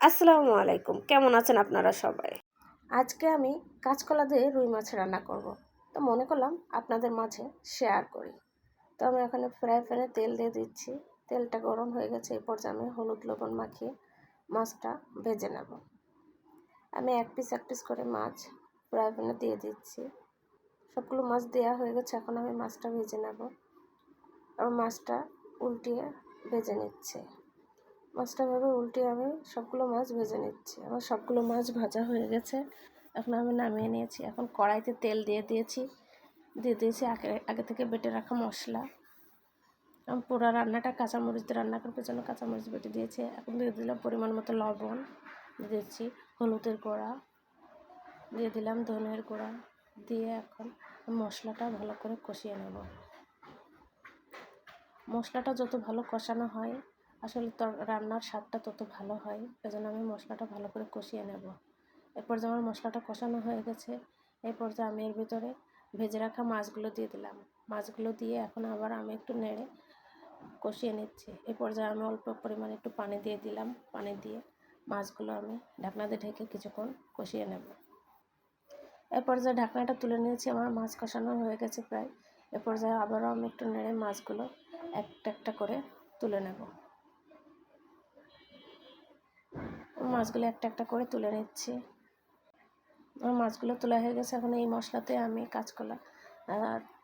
আসসালামু আলাইকুম, কেমন আছেন আপনারা সবাই? আজকে আমি কাঁচকলা দিয়ে রুই মাছ রান্না করব। তো মনে করলাম আপনাদের মাঝে শেয়ার করি। তো আমি এখানে ফ্রাই প্যানে তেল দিয়ে দিচ্ছি। তেলটা গরম হয়ে গেছে, এই পর্যায়ে আমি হলুদ লবণ মাখিয়ে মাছটা ভেজে নেব। আমি এক পিস করে মাছ ফ্রাই প্যানে দিয়ে দিচ্ছি। সবগুলো মাছ দেওয়া হয়ে গেছে, এখন আমি মাছটা ভেজে নেব। আর মাছটা উল্টিয়ে ভেজে নিচ্ছে। মাছটা ভাবে উল্টিয়ে আমি সবগুলো মাছ ভেজে নিচ্ছি। আমার সবগুলো মাছ ভাজা হয়ে গেছে, এখন আমি নামিয়ে নিয়েছি। এখন কড়াইতে তেল দিয়ে দিয়েছি আগে থেকে বেটে রাখা মশলা। আমি পুরো রান্নাটা কাঁচামরিচ দিয়ে রান্না করার জন্য কাঁচামরিচ বেটে দিয়েছি। এখন দিয়ে দিলাম পরিমাণ মতো লবণ, দিয়ে দিচ্ছি হলুদের গুঁড়া, দিয়ে দিলাম ধনের গুঁড়া, দিয়ে এখন মশলাটা ভালো করে কষিয়ে নেব। মশলাটা যত ভালো কষানো হয় আসলে রান্নার স্বাদটা তত ভালো হয়। এজন্য আমি মশলাটা ভালো করে কষিয়ে নেব। এরপর যে আমার মশলাটা কষানো হয়ে গেছে, এরপর যে আমি এর ভিতরে ভেজে রাখা মাছগুলো দিয়ে দিলাম। মাছগুলো দিয়ে এখন আবার আমি একটু নেড়ে কষিয়ে নিচ্ছি। এরপর যে আমি অল্প পরিমাণে একটু পানি দিয়ে দিলাম। পানি দিয়ে মাছগুলো আমি ঢাকনা দিয়ে ঢেকে কিছুক্ষণ কষিয়ে নেব। এরপর যে ঢাকনাটা তুলে নিয়েছি, আমার মাছ কষানো হয়ে গেছে প্রায়। এরপর যে আবারও আমি একটু নেড়ে মাছগুলো একটা করে তুলে নেব। মাছগুলো একটা করে তুলে নিচ্ছি। আমার মাছগুলো তোলা হয়ে গেছে, এখন এই মশলাতে আমি কাঁচকলা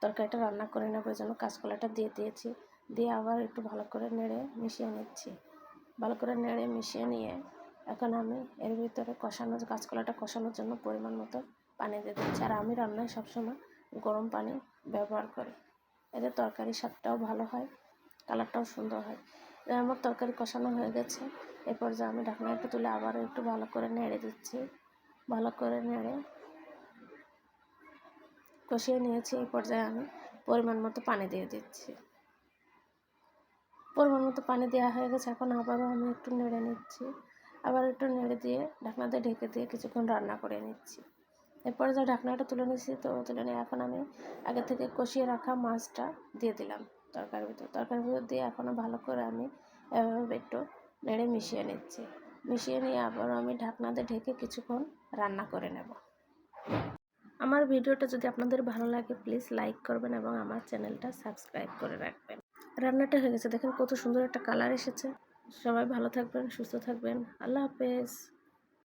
তরকারিটা রান্না করে নেব। এই জন্য কাঁচকলাটা দিয়ে দিয়েছি, দিয়ে আবার একটু ভালো করে নেড়ে মিশিয়ে নিচ্ছি। ভালো করে নেড়ে মিশিয়ে নিয়ে এখন আমি এর ভিতরে কাঁচকলাটা কষানোর জন্য পরিমাণ মতো পানি দিয়ে দিচ্ছি। আর আমি রান্নায় সবসময় গরম পানি ব্যবহার করি, এতে তরকারির স্বাদটাও ভালো হয়, কালারটাও সুন্দর হয়। আমার তরকারি কষানো হয়ে গেছে, এরপর যে আমি ঢাকনাটা তুলে আবারও একটু ভালো করে নেড়ে দিচ্ছি। ভালো করে নেড়ে কষিয়ে নিয়েছি। এই পর্যায়ে আমি পরিমাণ মতো পানি দিয়ে দিচ্ছি। পরিমাণ মতো পানি দেওয়া হয়ে গেছে, এখন আবারও আমি একটু নেড়ে নিচ্ছি। আবার একটু নেড়ে দিয়ে ঢাকনা দিয়ে ঢেকে দিয়ে কিছুক্ষণ রান্না করে নিচ্ছি। এরপরে যে ঢাকনাটা তুলে নিচ্ছি, তুলে নিয়ে এখন আমি আগে থেকে কষিয়ে রাখা মাছটা দিয়ে দিলাম তরকারির ভিতর দিয়ে এখনও ভালো করে আমি এভাবে একটু নেড়ে মিশিয়ে নিচ্ছি। মিশিয়ে নিয়ে আবারও আমি ঢাকনা দিয়ে ঢেকে কিছুক্ষণ রান্না করে নেব। আমার ভিডিওটা যদি আপনাদের ভালো লাগে প্লিজ লাইক করবেন এবং আমার চ্যানেলটা সাবস্ক্রাইব করে রাখবেন। রান্নাটা হয়ে গেছে, দেখেন কত সুন্দর একটা কালার এসেছে। সবাই ভালো থাকবেন, সুস্থ থাকবেন। আল্লাহ হাফেজ।